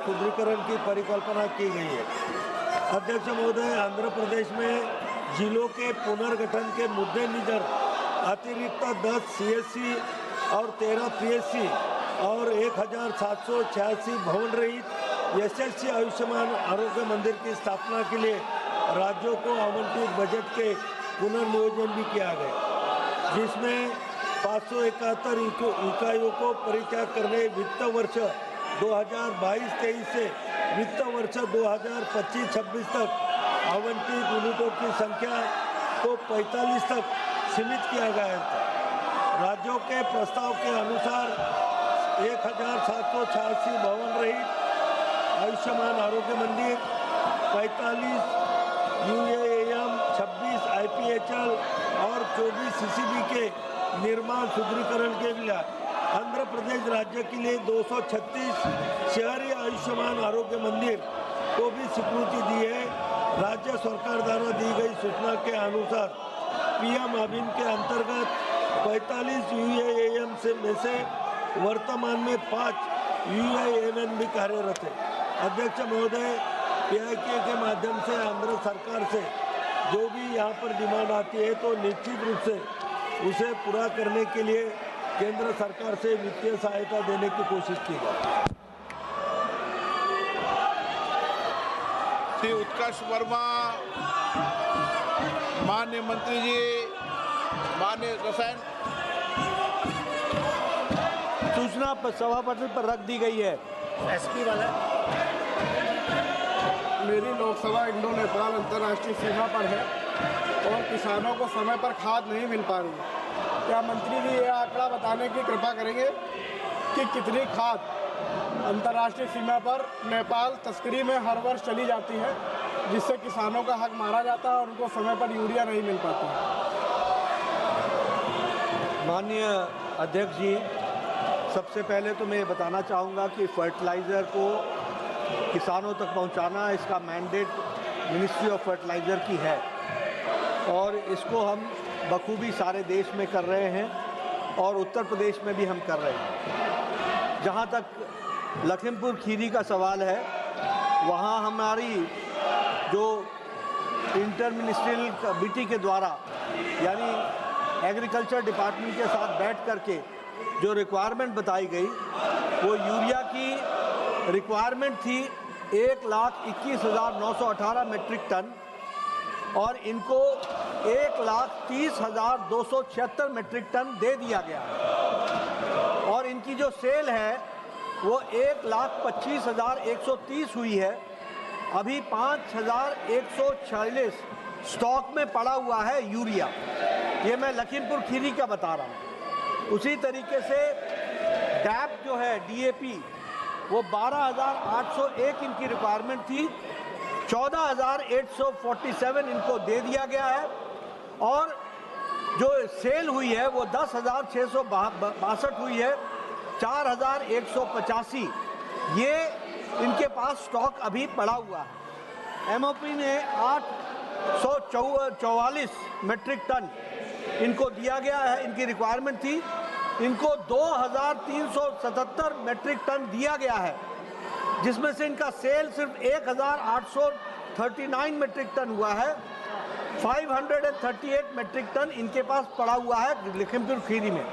सुदृढ़ीकरण की परिकल्पना की गई है। अध्यक्ष महोदय, आंध्र प्रदेश में जिलों के पुनर्गठन के मद्देनजर अतिरिक्त 10 CSC और 13 PSC और 1786 भवन रहित SSC आयुष्मान आरोग्य मंदिर की स्थापना के लिए राज्यों को आवंटित बजट के पुनर्नियोजन भी किया गया, जिसमें 571 इकाइयों को परित्याग करने वित्त वर्ष 2022-23 से वित्त वर्ष 2025-26 तक आवंटित यूनिटों की संख्या को 45 तक सीमित किया गया था। राज्यों के प्रस्ताव के अनुसार 1786 भवन रहित आयुष्मान आरोग्य मंदिर, 45 UAAM, 26 IPHL और 24 CCB के निर्माण सुदृढ़ीकरण के लिए आंध्र प्रदेश राज्य के लिए 236 शहरी आयुष्मान आरोग्य मंदिर को भी स्वीकृति दी है। राज्य सरकार द्वारा दी गई सूचना के अनुसार PM अभियान के अंतर्गत 45 UAAM में से वर्तमान में 5 UAAM भी कार्यरत है। अध्यक्ष महोदय, PIK के माध्यम से आंध्र सरकार से जो भी यहाँ पर डिमांड आती है तो निश्चित रूप से उसे पूरा करने के लिए केंद्र सरकार से वित्तीय सहायता देने की कोशिश की जाए। श्री उत्कर्ष वर्मा, माननीय मंत्री जी, माननीय रसायन सूचना सभापति पर रख दी गई है। SP वाला मेरी लोकसभा इंडो नेपाल अंतर्राष्ट्रीय सीमा पर है और किसानों को समय पर खाद नहीं मिल पा रही है। क्या मंत्री जी ये आंकड़ा बताने की कृपा करेंगे कि कितनी खाद अंतर्राष्ट्रीय सीमा पर नेपाल तस्करी में हर वर्ष चली जाती है, जिससे किसानों का हक मारा जाता है और उनको समय पर यूरिया नहीं मिल पाती है? माननीय अध्यक्ष जी, सबसे पहले तो मैं ये बताना चाहूँगा कि फर्टिलाइज़र को किसानों तक पहुँचाना इसका मैंडेट मिनिस्ट्री ऑफ फर्टिलाइज़र की है और इसको हम बखूबी सारे देश में कर रहे हैं और उत्तर प्रदेश में भी हम कर रहे हैं। जहाँ तक लखीमपुर खीरी का सवाल है, वहाँ हमारी जो इंटर मिनिस्ट्रियल कमेटी के द्वारा यानी एग्रीकल्चर डिपार्टमेंट के साथ बैठ करके जो रिक्वायरमेंट बताई गई, वो यूरिया की रिक्वायरमेंट थी 1,21,918 मेट्रिक टन और इनको 1,30,276 मेट्रिक टन दे दिया गया है और इनकी जो सेल है वो 1,25,130 हुई है। अभी 5,146 स्टॉक में पड़ा हुआ है यूरिया। ये मैं लखीमपुर खीरी का बता रहा हूँ। उसी तरीके से डैप जो है DAP वो 12,801 इनकी रिक्वायरमेट थी, 14,847 इनको दे दिया गया है और जो सेल हुई है वो 10,662 हुई है, 4,185 ये इनके पास स्टॉक अभी पड़ा हुआ है। MOP ने 844 मेट्रिक टन इनको दिया गया है, इनकी रिक्वायरमेंट थी। इनको 2,377 मेट्रिक टन दिया गया है, जिसमें से इनका सेल सिर्फ 1,839 मेट्रिक टन हुआ है। 538 मेट्रिक टन इनके पास पड़ा हुआ है लखीमपुर खीरी में।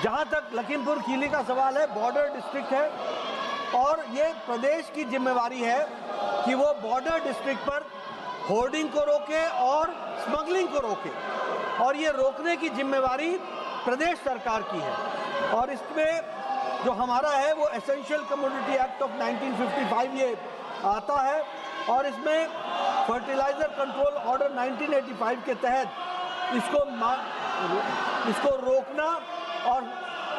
जहां तक लखीमपुर खीरी का सवाल है, बॉर्डर डिस्ट्रिक्ट है और ये प्रदेश की जिम्मेवारी है कि वो बॉर्डर डिस्ट्रिक्ट पर होर्डिंग को रोके और स्मगलिंग को रोके और ये रोकने की जिम्मेवारी प्रदेश सरकार की है। और इसमें जो हमारा है वो एसेंशियल कमोडिटी एक्ट ऑफ 1955 ये आता है और इसमें फर्टिलाइज़र कंट्रोल ऑर्डर 1985 के तहत इसको रोकना और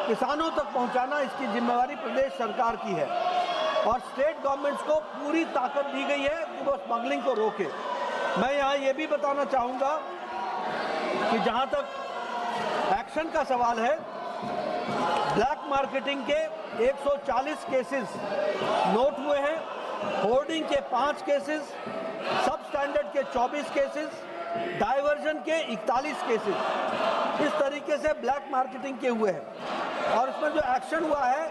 किसानों तक पहुंचाना इसकी जिम्मेवारी प्रदेश सरकार की है और स्टेट गवर्नमेंट्स को पूरी ताकत दी गई है कि वो स्मगलिंग को रोके। मैं यहाँ ये भी बताना चाहूँगा कि जहाँ तक एक्शन का सवाल है, ब्लैक मार्केटिंग के 140 केसेस नोट हुए हैं, होर्डिंग के 5 केसेस, सब स्टैंडर्ड के 24 केसेस, डाइवर्जन के 41 केसेस इस तरीके से ब्लैक मार्केटिंग के हुए हैं और इसमें जो एक्शन हुआ है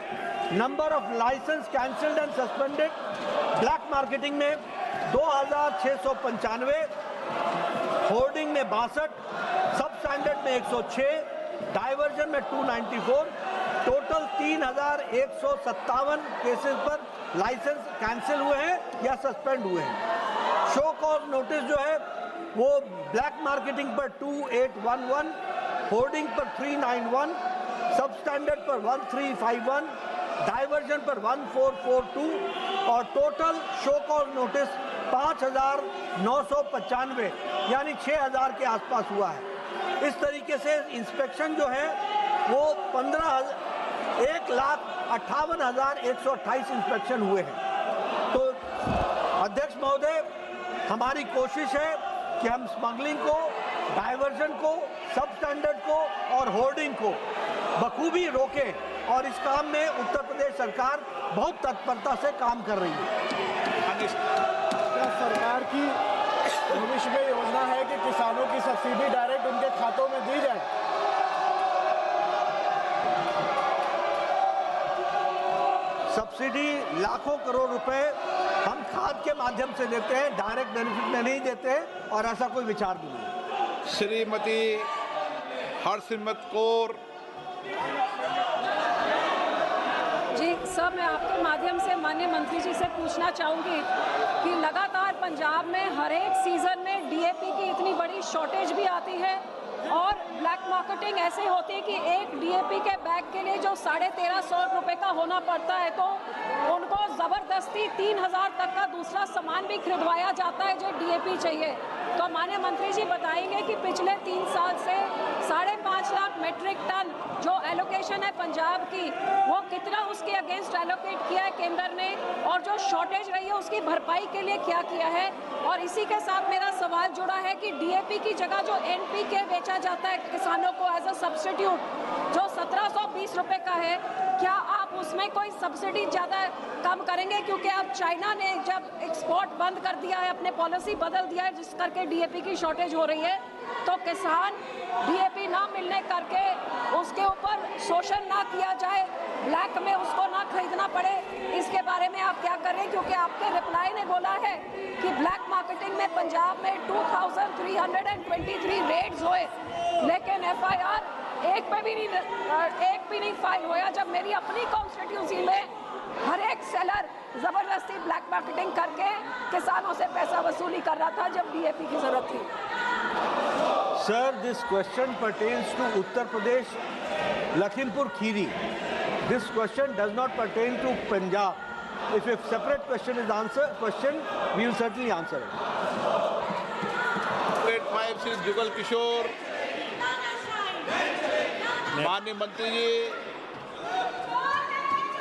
number of license cancelled and suspended black marketing में 2695, होर्डिंग में 62, सब स्टैंडर्ड में 106, डाइवर्जन में 294, टोटल 3157 केसेस पर लाइसेंस कैंसिल हुए हैं या सस्पेंड हुए हैं। शो कॉज नोटिस जो है वो ब्लैक मार्केटिंग पर 2811, होर्डिंग पर 391, सब स्टैंडर्ड पर 1351, डाइवर्जन पर 1442 और टोटल शो कॉज नोटिस 5995 यानी 6000 के आसपास हुआ है। इस तरीके से इंस्पेक्शन जो है वो 1,58,128 इंस्पेक्शन हुए हैं। तो अध्यक्ष महोदय, हमारी कोशिश है कि हम स्मगलिंग को, डाइवर्जन को, सब स्टैंडर्ड को और होर्डिंग को बखूबी रोकें और इस काम में उत्तर प्रदेश सरकार बहुत तत्परता से काम कर रही है। क्या सरकार की भविष्य में योजना है कि किसानों की सब्सिडी डायरेक्ट उनके खातों में दी जाए? सब्सिडी लाखों करोड़ रुपए हम खाद के माध्यम से देते हैं, डायरेक्ट बेनिफिट में नहीं देते हैं और ऐसा कोई विचार भी नहीं। श्रीमती हरसिमरत कौर। जी सर, मैं आपके माध्यम से माननीय मंत्री जी से पूछना चाहूँगी कि लगातार पंजाब में हर एक सीज़न में डीएपी की इतनी बड़ी शॉर्टेज भी आती है और ब्लैक मार्केटिंग ऐसे होती है कि एक डीएपी के बैग के लिए जो 1350 रुपये का होना पड़ता है तो उनको ज़बरदस्ती 3000 तक का दूसरा सामान भी खरीदवाया जाता है जो डीएपी चाहिए। तो माननीय मंत्री जी बताएंगे कि पिछले 3 साल से 5.5 लाख मेट्रिक टन जो एलोकेशन है पंजाब की वो कितना उसके अगेंस्ट एलोकेट किया है केंद्र ने और जो शॉर्टेज रही है उसकी भरपाई के लिए क्या किया है। और इसी के साथ मेरा सवाल जुड़ा है कि डीएपी की जगह जो एनपीके बेचा जाता है किसानों को एज अ सब्स्टिट्यूट जो 1720 रुपये का है, क्या आप उसमें कोई सब्सिडी ज़्यादा कम करेंगे? क्योंकि अब चाइना ने जब एक्सपोर्ट बंद कर दिया है, अपने पॉलिसी बदल दिया है जिस करके डीएपी की शॉर्टेज हो रही है, तो किसान डीएपी ना मिलने करके उसके ऊपर शोषण ना किया जाए, ब्लैक में उसको ना खरीदना पड़े, इसके बारे में आप क्या कर रहे हैं? क्योंकि आपके रिप्लाई ने बोला है कि ब्लैक मार्केटिंग में पंजाब में 2323 रेड्स हुए लेकिन एफआईआर एक भी नहीं फाइल होया, जब मेरी अपनी कॉन्स्टिट्यूंसी में हर एक सेलर जबरदस्ती ब्लैक मार्केटिंग करके किसानों से पैसा वसूली कर रहा था जब डीएपी की जरूरत थी। Sir, this question pertains to Uttar Pradesh, Lakhimpur Kheri. This question does not pertain to Punjab. If a separate question is questioned, we will certainly answer it. Grade 5 Shri Jugal Kishore. माननीय मंत्री जी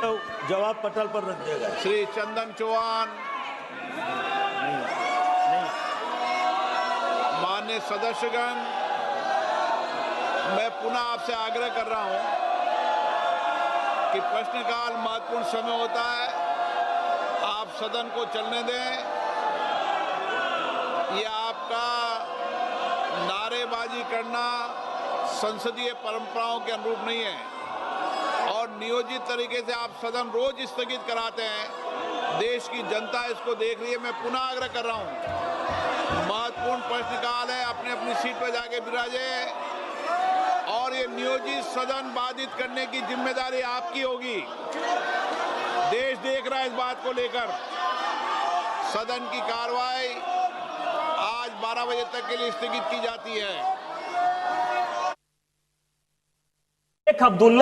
तो जवाब पटल पर रख देगा। श्री चंदन चौहान। माननीय सदस्यगण, मैं पुनः आपसे आग्रह कर रहा हूं कि प्रश्नकाल महत्वपूर्ण समय होता है, आप सदन को चलने दें। ये आपका नारेबाजी करना संसदीय परंपराओं के अनुरूप नहीं है और नियोजित तरीके से आप सदन रोज स्थगित कराते हैं। देश की जनता इसको देख रही है। मैं पुनः आग्रह कर रहा हूं, महत्वपूर्ण प्रश्नकाल है, अपने अपनी सीट पर जाके विराजे और ये नियोजित सदन बाधित करने की जिम्मेदारी आपकी होगी। देश देख रहा है इस बात को लेकर। सदन की कार्रवाई आज 12 बजे तक के लिए स्थगित की जाती है। शेख अब्दुल्ला